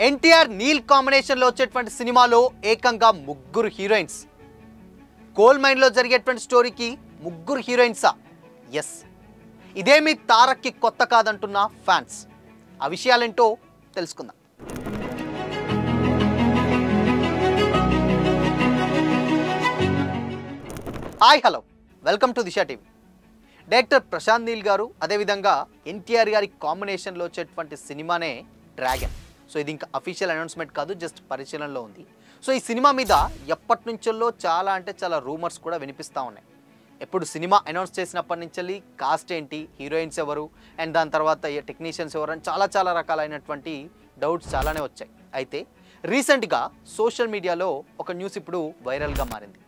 ఎన్టీఆర్ నీల్ కాంబినేషన్లో వచ్చేటువంటి సినిమాలో ఏకంగా ముగ్గురు హీరోయిన్స్. కోల్ మైన్లో జరిగేటువంటి స్టోరీకి ముగ్గురు హీరోయిన్సా? ఎస్, ఇదేమీ తారక్కి కొత్త కాదంటున్న ఫ్యాన్స్. ఆ విషయాలేంటో తెలుసుకుందాం. Hi, hello, welcome to Disha TV. Director Prashanth Neel గారు, అదేవిధంగా ఎన్టీఆర్ గారి కాంబినేషన్లో వచ్చేటువంటి సినిమానే డ్రాగన్. సో ఇది ఇంకా అఫీషియల్ అనౌన్స్మెంట్ కాదు, జస్ట్ పరిశీలనలో ఉంది. సో ఈ సినిమా మీద ఎప్పటి నుంచో చాలా రూమర్స్ కూడా వినిపిస్తూ ఉన్నాయి. ఎప్పుడు సినిమా అనౌన్స్ చేసినప్పటి నుంచి కాస్ట్ ఏంటి, హీరోయిన్స్ ఎవరు, అండ్ దాని తర్వాత టెక్నీషియన్స్ ఎవరు అని చాలా రకాలైనటువంటి డౌట్స్ చాలానే వచ్చాయి. అయితే రీసెంట్గా సోషల్ మీడియాలో ఒక న్యూస్ ఇప్పుడు వైరల్గా మారింది.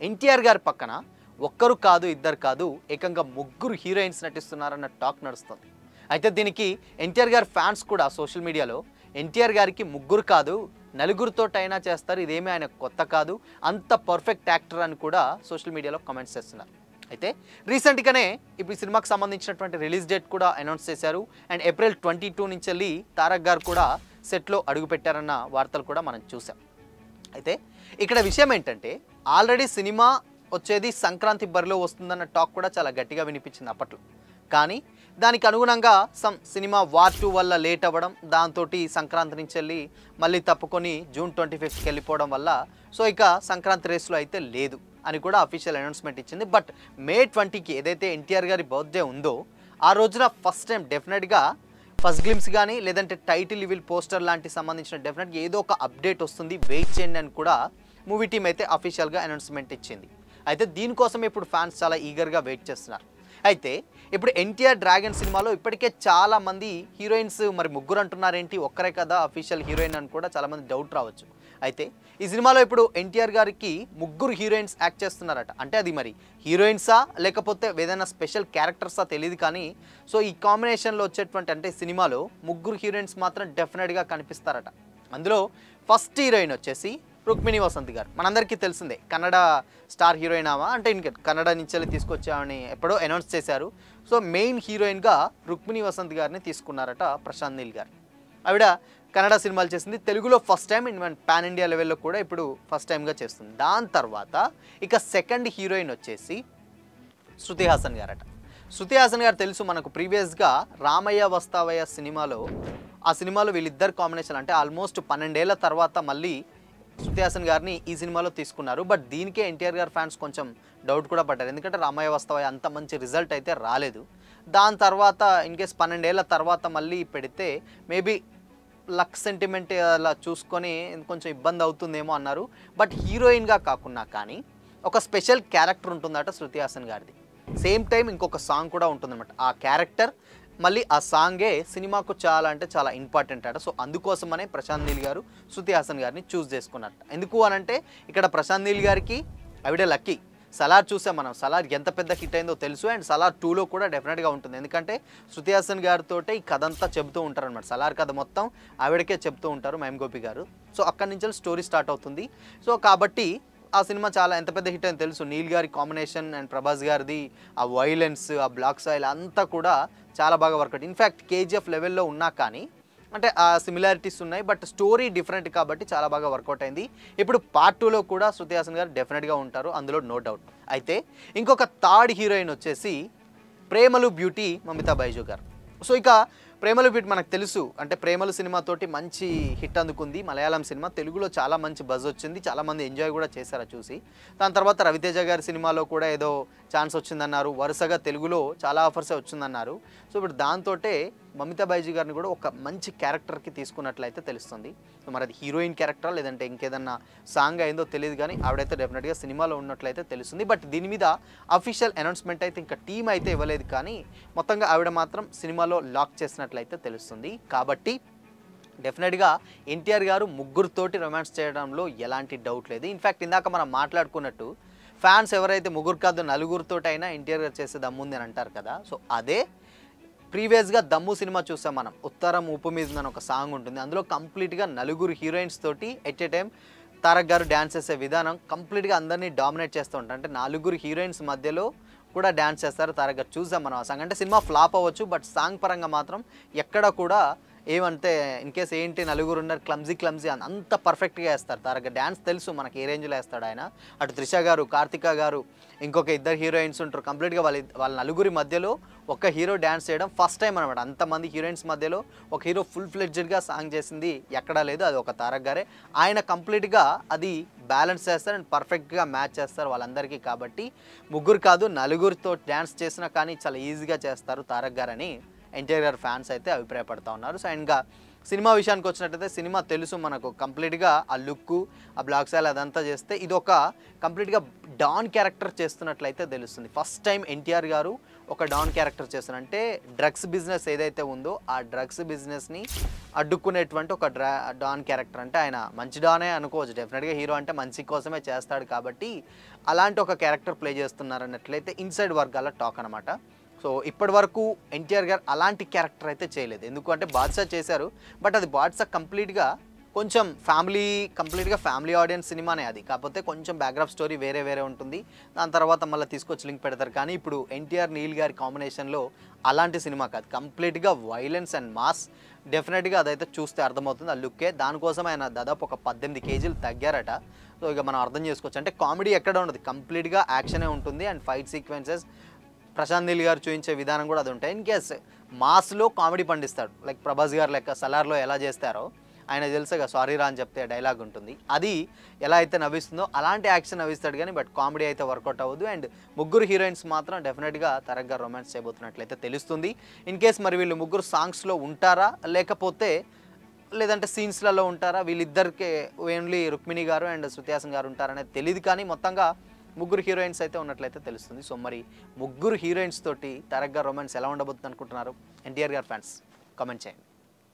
ఎన్టీఆర్ గారి పక్కన ఒక్కరు కాదు, ఇద్దరు కాదు, ఏకంగా ముగ్గురు హీరోయిన్స్ నటిస్తున్నారన్న టాక్ నడుస్తుంది. అయితే దీనికి ఎన్టీఆర్ గారి ఫ్యాన్స్ కూడా సోషల్ మీడియాలో ఎన్టీఆర్ గారికి ముగ్గురు కాదు, నలుగురితోటైనా చేస్తారు, ఇదేమీ ఆయన కొత్త కాదు, అంత పర్ఫెక్ట్ యాక్టర్ అని కూడా సోషల్ మీడియాలో కామెంట్స్ చేస్తున్నారు. అయితే రీసెంట్గానే ఇప్పుడు ఈ సినిమాకి సంబంధించినటువంటి రిలీజ్ డేట్ కూడా అనౌన్స్ చేశారు. అండ్ ఏప్రిల్ 22 నుంచి వెళ్ళి తారక్ గారు కూడా సెట్లో అడుగుపెట్టారన్న వార్తలు కూడా మనం చూసాం. అయితే ఇక్కడ విషయం ఏంటంటే, ఆల్రెడీ సినిమా వచ్చేది సంక్రాంతి బరిలో వస్తుందన్న టాక్ కూడా చాలా గట్టిగా వినిపించింది అప్పట్లో. కానీ దానికి అనుగుణంగా సినిమా వార్ 2 వల్ల లేట్ అవ్వడం, దాంతో సంక్రాంతి నుంచి వెళ్ళి మళ్ళీ తప్పుకొని జూన్ 25కి వెళ్ళిపోవడం వల్ల సో ఇక సంక్రాంతి రేస్లో అయితే లేదు అని కూడా అఫీషియల్ అనౌన్స్మెంట్ ఇచ్చింది. బట్ మే 20కి ఏదైతే ఎన్టీఆర్ గారి బర్త్డే ఉందో ఆ రోజున ఫస్ట్ టైం డెఫినెట్గా ఫస్ట్ గ్లిమ్స్ కానీ లేదంటే టైటిల్ రివీల్ పోస్టర్ లాంటి సంబంధించిన డెఫినెట్గా ఏదో ఒక అప్డేట్ వస్తుంది, వెయిట్ చేయండి అని కూడా మూవీ టీం అయితే అఫీషియల్గా అనౌన్స్మెంట్ ఇచ్చింది. అయితే దీనికోసం ఇప్పుడు ఫ్యాన్స్ చాలా ఈగర్గా వెయిట్ చేస్తున్నారు. అయితే ఇప్పుడు ఎన్టీఆర్ డ్రాగన్ సినిమాలో ఇప్పటికే చాలామంది హీరోయిన్స్ మరి ముగ్గురు అంటున్నారేంటి, ఒక్కరే కదా అఫీషియల్ హీరోయిన్ అని కూడా చాలామంది డౌట్ రావచ్చు. అయితే ఈ సినిమాలో ఇప్పుడు ఎన్టీఆర్ గారికి ముగ్గురు హీరోయిన్స్ యాక్ట్ చేస్తున్నారట. అంటే అది మరి హీరోయిన్సా లేకపోతే ఏదైనా స్పెషల్ క్యారెక్టర్సా తెలియదు, కానీ సో ఈ కాంబినేషన్లో వచ్చేటువంటి అంటే సినిమాలో ముగ్గురు హీరోయిన్స్ మాత్రం డెఫినెట్గా కనిపిస్తారట. అందులో ఫస్ట్ హీరోయిన్ వచ్చేసి రుక్మిణి వసంత్ గారు. మనందరికీ తెలిసిందే, కన్నడ స్టార్ హీరోయిన్ ఆమె. అంటే ఇంకా కన్నడ నుంచి తీసుకొచ్చామని ఎప్పుడో అనౌన్స్ చేశారు. సో మెయిన్ హీరోయిన్గా రుక్మిణి వసంత్ గారిని తీసుకున్నారట ప్రశాంత్ నీల్ గారు. ఆవిడ కన్నడ సినిమాలు చేసింది, తెలుగులో first time, and pan India లెవెల్లో కూడా ఇప్పుడు ఫస్ట్ టైంగా చేస్తుంది. దాని తర్వాత ఇక సెకండ్ హీరోయిన్ వచ్చేసి శృతి హాసన్ గారట. శృతి హాసన్ గారు తెలుసు మనకు, ప్రీవియస్గా రామయ్య వస్తావయ్య సినిమాలో, ఆ సినిమాలో వీళ్ళిద్దరు కాంబినేషన్ అంటే ఆల్మోస్ట్ 12 ఏళ్ల తర్వాత మళ్ళీ శృతి హాసన్ గారిని ఈ సినిమాలో తీసుకున్నారు. బట్ దీనికే ఎన్టీఆర్ గారి ఫ్యాన్స్ కొంచెం డౌట్ కూడా పడ్డారు, ఎందుకంటే రామయ్య వస్తావయ్య అంత మంచి రిజల్ట్ అయితే రాలేదు. దాని తర్వాత ఇన్కేస్ 12 ఏళ్ల తర్వాత మళ్ళీ పెడితే మేబీ లక్ సెంటిమెంట్ అలా చూసుకొని కొంచెం ఇబ్బంది అవుతుందేమో అన్నారు. బట్ హీరోయిన్గా కాకున్నా కానీ ఒక స్పెషల్ క్యారెక్టర్ ఉంటుందట శృతి హాసన్ గారిది. సేమ్ టైం ఇంకొక సాంగ్ కూడా ఉంటుందన్నమాట. ఆ క్యారెక్టర్ మళ్ళీ ఆ సాంగే సినిమాకు చాలా ఇంపార్టెంట్ అట. సో అందుకోసమనే ప్రశాంత్ నీల్ గారు శృతి హాసన్ గారిని చూస్ చేసుకున్నారట. ఎందుకు అనంటే ఇక్కడ ప్రశాంత్ నీల్ గారికి ఆవిడే లక్కీ. సలార్ చూసాం మనం, సలార్ ఎంత పెద్ద హిట్ అయిందో తెలుసు. అండ్ సలార్ 2లో కూడా డెఫినెట్గా ఉంటుంది, ఎందుకంటే శృతి హాసన్ గారితో ఈ కథ అంతా చెబుతూ ఉంటారు అనమాట. సలార్ కథ మొత్తం ఆవిడకే చెప్తూ ఉంటారు మహేమ్ గోపి గారు. సో అక్కడి నుంచి స్టోరీ స్టార్ట్ అవుతుంది. సో కాబట్టి ఆ సినిమా ఎంత పెద్ద హిట్ అని తెలుసు. నీల్ గారి కాంబినేషన్ అండ్ ప్రభాస్ గారిది ఆ వైలెన్స్, ఆ బ్లాక్ స్టైల్ అంతా కూడా చాలా బాగా వర్కౌట్. ఇన్ఫ్యాక్ట్ కేజీఎఫ్ లెవెల్లో ఉన్నా కానీ అంటే ఆ సిమిలారిటీస్ ఉన్నాయి, బట్ స్టోరీ డిఫరెంట్ కాబట్టి చాలా బాగా వర్కౌట్ అయింది. ఇప్పుడు పార్ట్ 2లో కూడా శృతి హాసన్ గారు డెఫినెట్గా ఉంటారు, అందులో నో డౌట్. అయితే ఇంకొక థర్డ్ హీరోయిన్ వచ్చేసి ప్రేమలు బ్యూటీ మమితా బైజు గారు. సో ఇక ప్రేమలు బ్యూటీ మనకు తెలుసు, అంటే ప్రేమలు సినిమాతోటి మంచి హిట్ అందుకుంది మలయాళం సినిమా. తెలుగులో చాలా మంచి బజ్ వచ్చింది, చాలామంది ఎంజాయ్ కూడా చేశారు చూసి. దాని తర్వాత రవితేజ గారి సినిమాలో కూడా ఏదో ఛాన్స్ వచ్చిందన్నారు, వరుసగా తెలుగులో చాలా ఆఫర్సే వచ్చిందన్నారు. సో ఇప్పుడు దాంతో మమితా బైజు గారిని కూడా ఒక మంచి క్యారెక్టర్కి తీసుకున్నట్లయితే తెలుస్తుంది. సో మరి అది హీరోయిన్ క్యారెక్టరా లేదంటే ఇంకేదన్నా సాంగ్ అయిందో తెలియదు, కానీ ఆవిడైతే డెఫినెట్గా సినిమాలో ఉన్నట్లయితే తెలుస్తుంది. బట్ దీని మీద అఫీషియల్ అనౌన్స్మెంట్ అయితే ఇంకా టీం అయితే ఇవ్వలేదు, కానీ మొత్తంగా ఆవిడ మాత్రం సినిమాలో లాక్ చేసినట్లయితే తెలుస్తుంది. కాబట్టి డెఫినెట్గా ఎన్టీఆర్ గారు ముగ్గురితోటి రొమాన్స్ చేయడంలో ఎలాంటి డౌట్ లేదు. ఇన్ఫ్యాక్ట్ ఇందాక మనం మాట్లాడుకున్నట్టు ఫ్యాన్స్ ఎవరైతే ముగ్గురు కాదు నలుగురితోటైనా ఎన్టీఆర్ గారు చేసే దమ్ముంది అని అంటారు కదా. సో అదే ప్రీవియస్గా దమ్ము సినిమా చూసాం మనం, ఉత్తరం ఉప్పు మీద అని ఒక సాంగ్ ఉంటుంది. అందులో కంప్లీట్గా నలుగురు హీరోయిన్స్ తోటి ఎట్ ఏ టైం తారక్ గారు డ్యాన్స్ చేసే విధానం కంప్లీట్గా అందరినీ డామినేట్ చేస్తూ ఉంటారు. అంటే నలుగురు హీరోయిన్స్ మధ్యలో కూడా డాన్స్ చేస్తారు తారక్ గారు. చూసాం మనం ఆ సాంగ్. అంటే సినిమా ఫ్లాప్ అవ్వచ్చు, బట్ సాంగ్ పరంగా మాత్రం ఎక్కడ కూడా ఏమంటే ఇన్ కేస్ ఏంటి నలుగురు ఉన్నారు క్లమ్జీ అంత పర్ఫెక్ట్గా వేస్తారు తారక్ గారు. డ్యాన్స్ తెలుసు మనకి ఏ రేంజ్లో వేస్తాడు ఆయన. అటు త్రిష గారు, కార్తిక గారు, ఇంకొక ఇద్దరు హీరోయిన్స్ ఉంటారు. కంప్లీట్గా వాళ్ళ నలుగురి మధ్యలో ఒక హీరో డ్యాన్స్ చేయడం ఫస్ట్ టైం అనమాట. అంతమంది హీరోయిన్స్ మధ్యలో ఒక హీరో ఫుల్ ఫ్లెడ్జెడ్గా సాంగ్ చేసింది ఎక్కడా లేదు, అది ఒక తారక్ గారే. ఆయన కంప్లీట్గా అది బ్యాలెన్స్ చేస్తారు అండ్ పర్ఫెక్ట్గా మ్యాచ్ చేస్తారు వాళ్ళందరికీ. కాబట్టి ముగ్గురు కాదు నలుగురితో డ్యాన్స్ చేసినా కానీ చాలా ఈజీగా చేస్తారు తారక్ గారని ఎన్టీఆర్ గారు ఫ్యాన్స్ అయితే అభిప్రాయపడుతూ ఉన్నారు. సో అండ్గా సినిమా విషయానికి వచ్చినట్టయితే సినిమా తెలుసు మనకు కంప్లీట్గా ఆ లుక్, ఆ బ్లాక్ స్టైల్ అదంతా చేస్తే ఇది ఒక కంప్లీట్గా డాన్ క్యారెక్టర్ చేస్తున్నట్లయితే తెలుస్తుంది. ఫస్ట్ టైం ఎన్టీఆర్ గారు ఒక డాన్ క్యారెక్టర్ చేస్తున్నారంటే డ్రగ్స్ బిజినెస్ ఏదైతే ఉందో ఆ డ్రగ్స్ బిజినెస్ని అడ్డుకునేటువంటి ఒక డాన్ క్యారెక్టర్. అంటే ఆయన మంచి డానే అనుకోవచ్చు, డెఫినెట్గా హీరో అంటే మంచి కోసమే చేస్తాడు కాబట్టి అలాంటి ఒక క్యారెక్టర్ ప్లే చేస్తున్నారన్నట్లయితే ఇన్సైడ్ వర్గాల టాక్ అనమాట. సో ఇప్పటి వరకు ఎన్టీఆర్ గారు అలాంటి క్యారెక్టర్ అయితే చేయలేదు. ఎందుకంటే బాద్షా చేశారు, బట్ అది బాద్షా కంప్లీట్గా ఫ్యామిలీ ఆడియన్స్ సినిమానే అది. కాకపోతే కొంచెం బ్యాక్గ్రౌండ్ స్టోరీ వేరే ఉంటుంది. దాని తర్వాత మళ్ళీ తీసుకొచ్చి లింక్ పెడతారు. కానీ ఇప్పుడు ఎన్టీఆర్ నీల్ గారి కాంబినేషన్లో అలాంటి సినిమా కాదు, కంప్లీట్గా వైలెన్స్ అండ్ మాస్. డెఫినెట్గా అదైతే చూస్తే అర్థమవుతుంది ఆ లుక్కే. దానికోసం ఆయన దాదాపు ఒక 18 కేజీలు తగ్గారట. సో ఇక మనం అర్థం చేసుకోవచ్చు. అంటే కామెడీ ఎక్కడ ఉండదు, కంప్లీట్గా యాక్షనే ఉంటుంది and fight sequences Prashanth Neel గారు చూపించే విధానం కూడా అది ఉంటాయి. ఇన్ కేస్ మాస్లో కామెడీ పండిస్తాడు, లైక్ ప్రభాస్ గారు లెక్క సలార్లో ఎలా చేస్తారో ఆయన తెలుసుగా సారీ రా అని చెప్తే డైలాగ్ ఉంటుంది, అది ఎలా అయితే నవ్విస్తుందో అలాంటి యాక్షన్ నవ్విస్తాడు. కానీ బట్ కామెడీ అయితే వర్కౌట్ అవ్వదు. అండ్ ముగ్గురు హీరోయిన్స్ మాత్రం డెఫినెట్గా తారక్ గారు రొమాన్స్ చేయబోతున్నట్లయితే తెలుస్తుంది. ఇన్ కేస్ మరి వీళ్ళు ముగ్గురు సాంగ్స్లో ఉంటారా లేదంటే సీన్స్లలో ఉంటారా, వీళ్ళిద్దరికి ఓన్లీ రుక్మిణి గారు అండ్ శృతి హాసన్ గారు ఉంటారనేది తెలియదు. కానీ మొత్తంగా ముగ్గురు హీరోయిన్స్ అయితే ఉన్నట్లయితే తెలుస్తుంది. సో మరి ముగ్గురు హీరోయిన్స్ తోటి తారక్ గారు రొమాన్స్ ఎలా ఉండబోతుంది అనుకుంటున్నారు ఎన్టీఆర్ గారు ఫ్యాన్స్ కామెంట్ చేయండి.